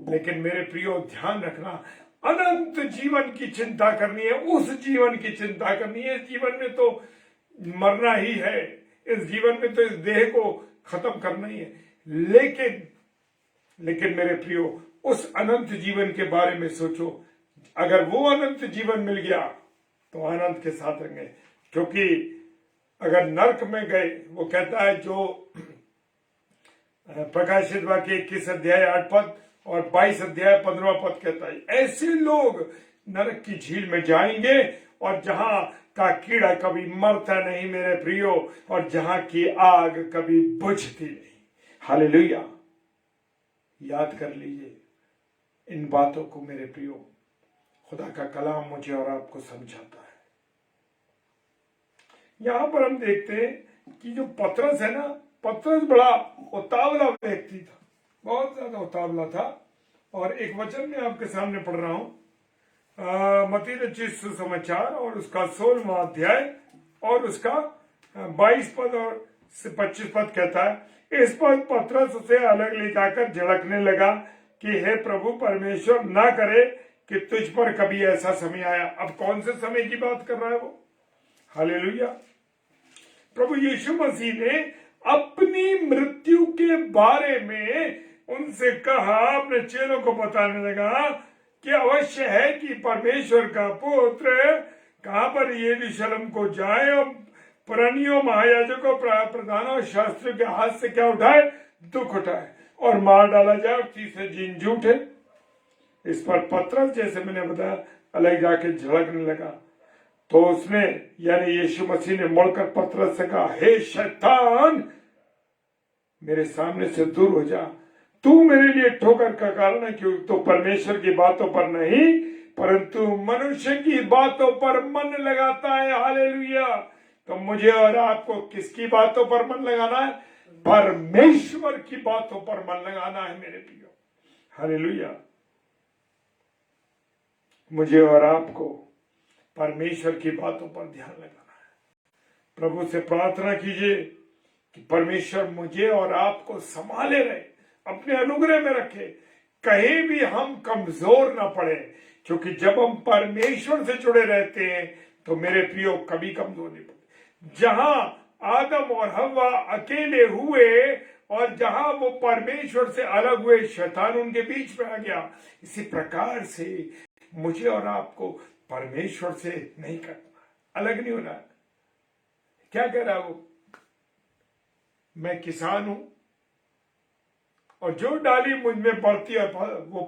S2: लेकिन मेरे प्रियो, ध्यान रखना, अनंत जीवन की चिंता करनी है, उस जीवन की चिंता करनी है। इस जीवन में तो मरना ही है, इस जीवन में तो इस देह को खत्म करना ही है। लेकिन मेरे प्रियो, उस अनंत जीवन के बारे में सोचो। अगर वो अनंत जीवन मिल गया तो आनंद के साथ रहेंगे। क्योंकि अगर नरक में गए, वो कहता है जो प्रकाशित वाक्य 21 अध्याय 8 पद और 22 अध्याय 15 पद कहता है, ऐसे लोग नरक की झील में जाएंगे, और जहां का कीड़ा कभी मरता नहीं मेरे प्रियो, और जहां की आग कभी बुझती नहीं। हालेलुया। याद कर लीजिए इन बातों को मेरे प्रियो। खुदा का कलाम मुझे और आपको समझाता है। यहां पर हम देखते हैं कि जो पतरस है ना, पतरस बड़ा उतावला व्यक्ति था, बहुत ज्यादा उतावला था। और एक वचन में आपके सामने पढ़ रहा हूं, मत्ती रचित सुसमाचार और उसका 16वां अध्याय और उसका 22 पद और 25 पद कहता है, इस पर पतरस उसे अलग ले जाकर झड़कने लगा कि हे प्रभु, परमेश्वर ना करे कि तुझ पर कभी ऐसा समय आया। अब कौन से समय की बात कर रहा है वो? हालेलुया। प्रभु यीशु मसीह ने अपनी मृत्यु के बारे में उनसे कहा, अपने चेलों को बताने लगा कि अवश्य है कि परमेश्वर का पुत्र कहां पर यरूशलेम को जाए और पुरानियों, महायाजकों, प्रधानों, शास्त्रियों के हाथ से क्या उठाए? दुख उठाए, और मार डाला जाए, और तीसरे दिन जी उठे। इस पर पतरस, जैसे मैंने बताया, अलग जाके झड़कने लगा। तो उसने, यानी यीशु मसीह ने मुड़कर पतरस से कहा, हे शैतान, मेरे सामने से दूर हो जा, तू मेरे लिए ठोकर का कारण है, क्योंकि तो परमेश्वर की बातों पर नहीं परंतु मनुष्य की बातों पर मन लगाता है। हालेलुया। तो मुझे और आपको किसकी बातों पर मन लगाना है? परमेश्वर की बातों पर मन लगाना है मेरे प्रियो। हालेलुया। मुझे और आपको परमेश्वर की बातों पर ध्यान लगाना है। प्रभु से प्रार्थना कीजिए कि परमेश्वर मुझे और आपको संभाले रहे, अपने अनुग्रह में रखे, कहीं भी हम कमजोर ना पड़े। क्योंकि जब हम परमेश्वर से जुड़े रहते हैं तो मेरे प्रियो कभी कमजोर नहीं पड़ते। जहां आदम और हव्वा अकेले हुए और जहां वो परमेश्वर से अलग हुए, शैतान उनके बीच में आ गया। इसी प्रकार से मुझे और आपको परमेश्वर से नहीं करना, अलग नहीं होना। क्या कह रहा है वो? मैं किसान हूं और जो डाली मुझ में बढ़ती है वो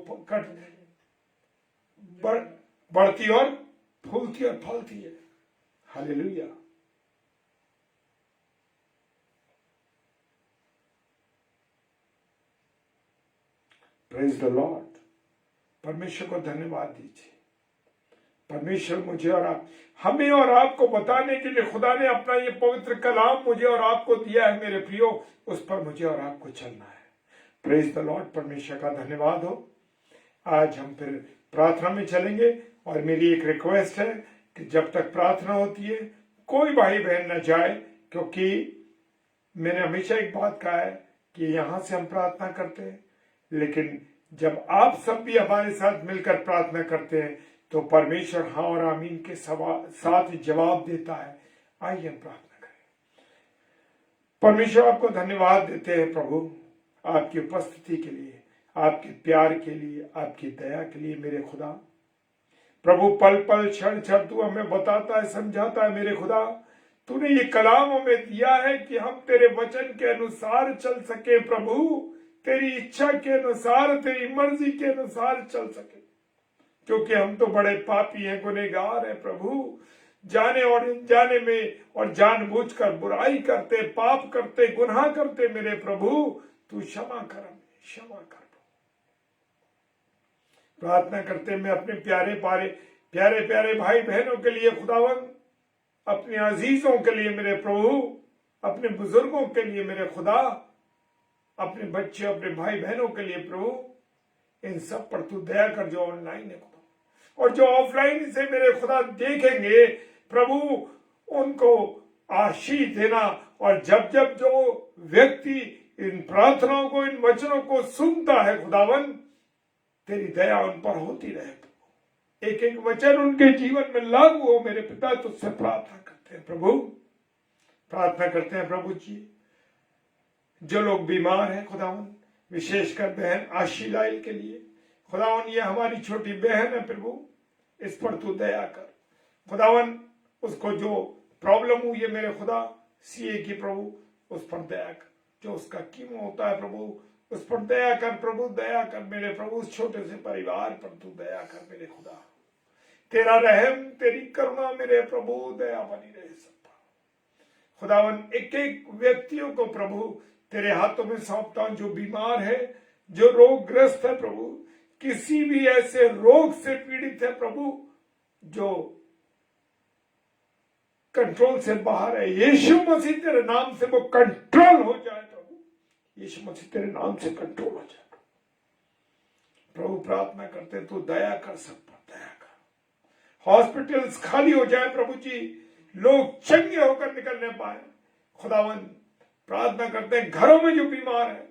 S2: बढ़ती और फूलती और फलती है। हालेलुया। Praise the Lord. परमेश्वर को धन्यवाद दीजिए। परमेश्वर मुझे और आप, हमें और आपको बताने के लिए खुदा ने अपना ये पवित्र कलाम मुझे और आपको दिया है मेरे प्रियो, उस पर मुझे और आपको चलना है। Praise the Lord. परमेश्वर का धन्यवाद हो। आज हम फिर प्रार्थना में चलेंगे और मेरी एक रिक्वेस्ट है कि जब तक प्रार्थना होती है कोई भाई बहन न जाए, क्योंकि मैंने हमेशा एक बात कहा है कि यहां से हम प्रार्थना करते हैं, लेकिन जब आप सब भी हमारे साथ मिलकर प्रार्थना करते हैं तो परमेश्वर हाँ और आमीन के साथ जवाब देता है। आइए हम प्रार्थना करें। परमेश्वर आपको धन्यवाद देते हैं प्रभु, आपकी उपस्थिति के लिए, आपके प्यार के लिए, आपकी दया के लिए मेरे खुदा। प्रभु पल पल क्षण क्षण तू हमें बताता है, समझाता है मेरे खुदा। तूने ये कलाम हमें दिया है कि हम तेरे वचन के अनुसार चल सके प्रभु, तेरी इच्छा के अनुसार, तेरी मर्जी के अनुसार चल सके, क्योंकि हम तो बड़े पापी हैं, गुनहगार हैं प्रभु। जाने और अनजाने में और जानबूझकर बुराई करते, पाप करते, गुनाह करते मेरे प्रभु, तू क्षमा कर, क्षमा कर। प्रार्थना करते मैं अपने प्यारे प्यारे भाई बहनों के लिए खुदावन, अपने अजीजों के लिए मेरे प्रभु, अपने बुजुर्गों के लिए मेरे खुदा, अपने बच्चे, अपने भाई बहनों के लिए प्रभु, इन सब पर तू दया कर जो ऑनलाइन है खुदा, और जो ऑफलाइन से मेरे खुदा देखेंगे प्रभु, उनको आशीष देना। और जब जब जो व्यक्ति इन प्रार्थनाओं को, इन वचनों को सुनता है खुदावन, तेरी दया उन पर होती रहे। एक एक वचन उनके जीवन में लागू हो मेरे पिता, तुझसे प्रार्थना करते हैं प्रभु। प्रार्थना करते हैं प्रभु जी, जो लोग बीमार हैं खुदावन, विशेषकर बहन आशी लाइल के लिए खुदावन, ये हमारी छोटी बहन है प्रभु, इस पर तू दया कर खुदावन। उसको जो प्रॉब्लम हुई है मेरे खुदा सीए की प्रभु, उस पर दया कर। जो उसका कीमो होता है प्रभु, उस पर दया कर प्रभु, दया कर मेरे प्रभु। उस छोटे से परिवार पर तू दया कर मेरे खुदा। तेरा रहम, तेरी करुणा मेरे प्रभु, दया बनी रहे सब पर खुदावन। एक एक व्यक्तियों को प्रभु तेरे हाथों में सौंपता हूं, जो बीमार है, जो रोगग्रस्त है प्रभु, किसी भी ऐसे रोग से पीड़ित है प्रभु जो कंट्रोल से बाहर है, यीशु मसीह तेरे नाम से वो कंट्रोल हो जाए प्रभु, यीशु मसीह तेरे नाम से कंट्रोल हो जाए प्रभु। प्रार्थना करते तू दया कर, सब पर दया कर। हॉस्पिटल्स खाली हो जाए प्रभु जी, लोग चंगे होकर निकलने पाए खुदावन। प्रार्थना करते हैं घरों में जो बीमार है,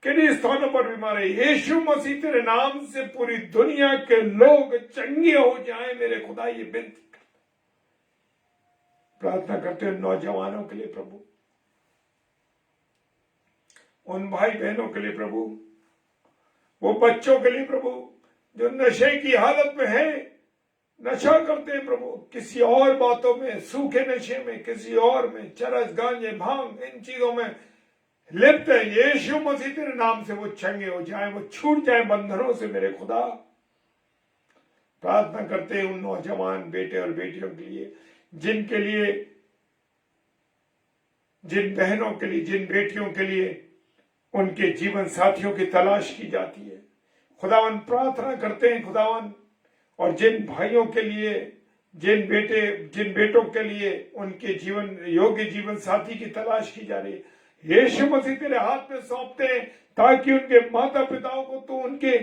S2: किन्हीं स्थानों पर बीमार है, यीशु मसीह तेरे नाम से पूरी दुनिया के लोग चंगे हो जाए मेरे खुदा, ये विनती। प्रार्थना करते हैं नौजवानों के लिए प्रभु, उन भाई बहनों के लिए प्रभु, वो बच्चों के लिए प्रभु जो नशे की हालत में है, नशा करते हैं प्रभु, किसी और बातों में, सूखे नशे में, किसी और में, चरस, गांजे, भांग, इन चीजों में लिप्त है। यीशु मसीह तेरे नाम से वो चंगे हो जाए, वो छूट जाए बंधनों से मेरे खुदा। प्रार्थना करते हैं उन नौजवान बेटे और बेटियों के लिए, जिनके लिए, जिन बहनों के लिए, जिन बेटियों के लिए उनके जीवन साथियों की तलाश की जाती है खुदावन। प्रार्थना करते हैं खुदावन, और जिन भाइयों के लिए, जिन बेटों के लिए उनके जीवन योग्य जीवन साथी की तलाश की जा रही है, यीशु मसीह तेरे हाथ में सौंपते हैं, ताकि उनके माता पिताओं को तो उनके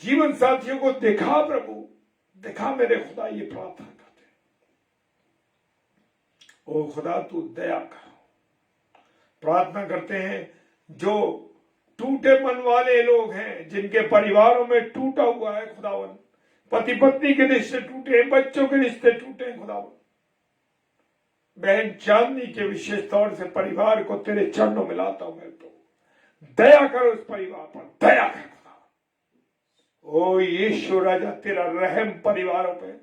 S2: जीवन साथियों को दिखा प्रभु, दिखा मेरे खुदा। ये प्रार्थना करते हैं, ओ खुदा तू दया कर। प्रार्थना करते हैं जो टूटे मन वाले लोग हैं, जिनके परिवारों में टूटा हुआ है खुदावन, पति पत्नी के रिश्ते टूटे हैं, बच्चों के रिश्ते टूटे हैं खुदावन, बहन चांदनी के विशेष तौर से परिवार को तेरे चरणों में लाता हूं। मैं तो दया कर उस परिवार पर, दया कर खुदा। ओ यीशु राजा, तेरा रहम परिवारों पे,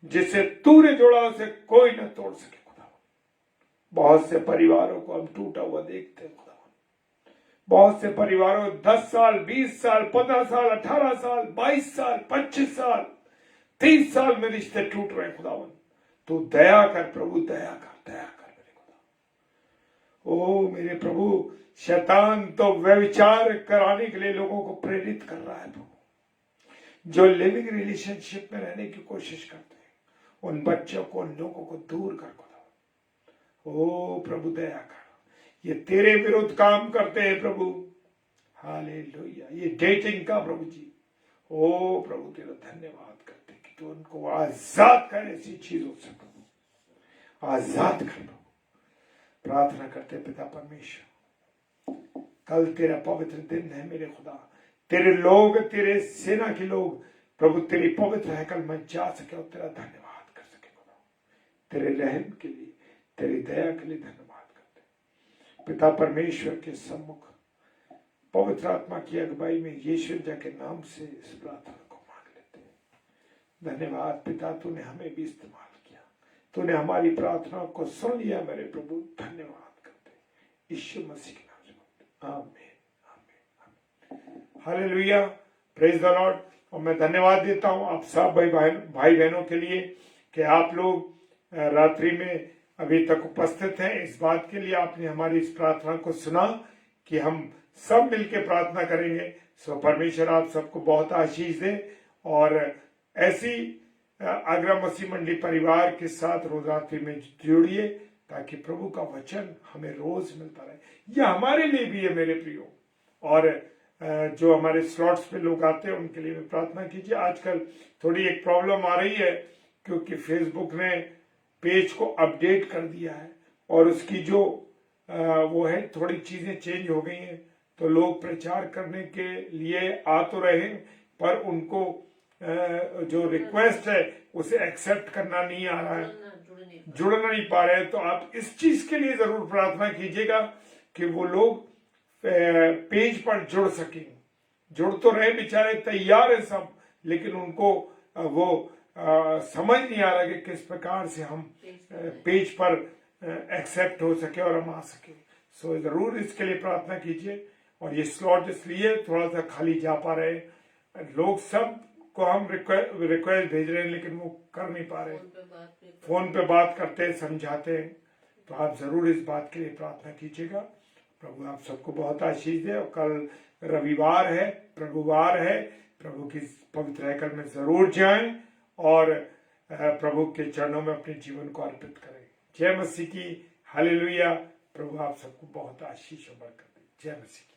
S2: जिसे तूने जोड़ा उसे कोई न तोड़ सके खुदा। बहुत से परिवारों को हम टूटा हुआ देखते हैं खुदा। बहुत से परिवारों 10 साल, 20 साल, 15 साल, 18 साल, 22 साल, 25 साल, 30 साल में रिश्ते टूट रहे हैं खुदावन। तू दया कर प्रभु, दया कर, दया कर मेरे खुदा। ओ मेरे प्रभु, शैतान तो व्यभिचार कराने के लिए लोगों को प्रेरित कर रहा है प्रभु। जो लिविंग रिलेशनशिप में रहने की कोशिश करते हैं, उन बच्चों को, उन लोगों को दूर कर खुदा। ओ प्रभु दया कर, ये तेरे विरुद्ध काम करते हैं प्रभु। हालेलुया। ये डेटिंग का प्रभु जी, ओ प्रभु तेरा धन्यवाद करते कि तू उनको आजाद कर ऐसी चीजों से, आजाद कर प्रभु। प्रार्थना करते पिता परमेश्वर, कल तेरा पवित्र दिन है मेरे खुदा। तेरे लोग, तेरे सेना के लोग प्रभु तेरी पवित्र हैकल में जा सके और तेरा धन्यवाद कर सके खुदा। तेरे रहम के लिए, तेरी दया के लिए धन्यवाद करते पिता परमेश्वर के सम्मुख पवित्र आत्मा की अगुवाई में यीशु जी के नाम से इस प्रार्थना को मांग लेते हैं। धन्यवाद पिता, तूने हमें भी इस्तेमाल किया, तूने हमारी प्रार्थनाओं को सुन लिया मेरे प्रभु। धन्यवाद करते यीशु मसीह के नाम से, आमीन, आमीन, हालेलुया, प्रेज द लॉर्ड। और मैं धन्यवाद देता हूं आप सब भाई बहनों के लिए कि आप लोग रात्रि में अभी तक उपस्थित हैं। इस बात के लिए आपने हमारी इस प्रार्थना को सुना कि हम सब मिलकर प्रार्थना करेंगे। सो परमेश्वर आप सबको बहुत आशीष दे और ऐसी आगरा मसीह मंडी परिवार के साथ रोज रात्रि में जुड़िए ताकि प्रभु का वचन हमें रोज मिलता रहे। यह हमारे लिए भी है मेरे प्रियो, और जो हमारे स्लॉट्स पे लोग आते हैं उनके लिए भी प्रार्थना कीजिए। आजकल थोड़ी एक प्रॉब्लम आ रही है क्योंकि फेसबुक ने पेज को अपडेट कर दिया है और उसकी जो वो है थोड़ी चीजें चेंज हो गई हैं, तो लोग प्रचार करने के लिए आ तो रहे हैं पर उनको जो रिक्वेस्ट है उसे एक्सेप्ट करना नहीं आ रहा है, जुड़ना नहीं पा रहे हैं। तो आप इस चीज के लिए जरूर प्रार्थना कीजिएगा कि वो लोग पेज पर जुड़ सकें। जुड़ तो रहे, बेचारे तैयार है सब, लेकिन उनको वो समझ नहीं आ रहा कि किस प्रकार से हम पेज पर एक्सेप्ट हो सके और हम आ सके। सो जरूर इसके लिए प्रार्थना कीजिए। और ये स्लॉट इसलिए थोड़ा सा खाली जा पा रहे लोग, सब को हम रिक्वेस्ट भेज रहे हैं लेकिन वो कर नहीं पा रहे, फोन पे बात करते हैं, समझाते हैं। तो आप जरूर इस बात के लिए प्रार्थना कीजिएगा। प्रभु आप सबको बहुत आशीष दे। और कल रविवार है, प्रभुवार है, प्रभु की पवित्र हैकल में जरूर जाएं और प्रभु के चरणों में अपने जीवन को अर्पित करें। जय मसीह की, हालेलुया। प्रभु आप सबको बहुत आशीष और बरकत दे। जय मसीह की।